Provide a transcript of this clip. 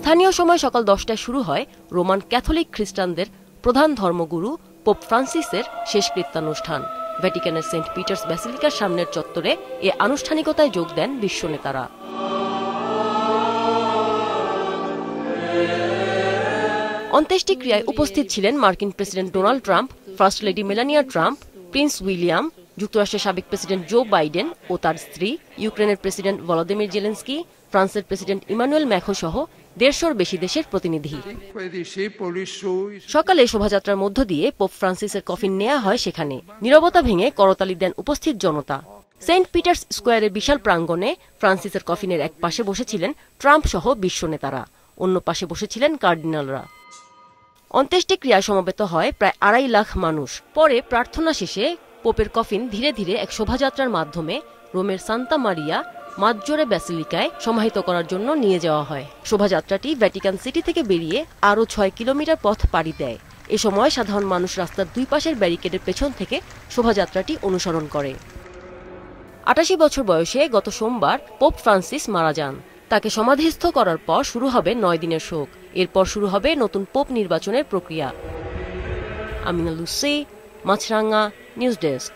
স্থানীয় সময় সকাল 10টায় শুরু হয় রোমান ক্যাথলিক খ্রিস্টানদের প্রধান ধর্মগুরু পোপ ফ্রান্সিসের শেষকৃত্যানুষ্ঠান। ভ্যাটিকানের সেন্ট পিটার্স ব্যাসিলিকার সামনের চত্বরে এ আনুষ্ঠানিকতায় যোগ দেন বিশ্ব নেতারা। অন্ত্যেষ্টিক্রিয়ায় উপস্থিত ছিলেন মার্কিন president Donald Trump, first lady Melania Trump, Prince William, যুক্তরাষ্ট্রের সাবেক প্রেসিডেন্ট জো বাইডেন ও তার স্ত্রী, ইউক্রেনের প্রেসিডেন্ট ভলোদিমির জেলেনস্কি, ফ্রান্সের প্রেসিডেন্ট ইমানুয়েল ম্যাখো সহ 150-র বেশি দেশের প্রতিনিধি। সকালে শোভাযাত্রার মধ্য দিয়ে পোপ ফ্রান্সিসের কফিন নেওয়া হয় সেখানে। নীরবতা ভেঙে করতালি দেন উপস্থিত জনতা। সেন্ট পিটার্স স্কোয়ারের বিশাল প্রাঙ্গণে ফ্রান্সিসের কফিনের এক পাশে বসেছিলেন ট্রাম্প সহ বিশ্ব নেতারা, অন্য পাশে বসেছিলেন কার্ডিনালরা। অন্ত্যেষ্টিক্রিয়ায় সমবেত হয় প্রায় 2.5 লাখ মানুষ। পরে প্রার্থনা শেষে পোপের কফিন ধীরে ধীরে এক শোভাযাত্রার মাধ্যমে রোমের সান্তা মারিয়া মাজ্জোরে ব্যাসিলিকায় সমাহিত করার জন্য নিয়ে যাওয়া হয়। শোভাযাত্রাটি ভ্যাটিকান সিটি থেকে বেরিয়ে আরও 6 কিলোমিটার পথ পাড়ি দেয়। এ সময় সাধারণ মানুষ রাস্তার দুই পাশের ব্যারিকেডের পেছন থেকে শোভাযাত্রাটি অনুসরণ করে। 88 বছর বয়সে গত সোমবার পোপ ফ্রান্সিস মারা যান। তাকে সমাধিস্থ করার পর শুরু হবে 9 দিনের শোক। এরপর শুরু হবে নতুন পোপ নির্বাচনের প্রক্রিয়া। আমিনা লুসি, মাছরাঙ্গা, নিউজ ডেস্ক।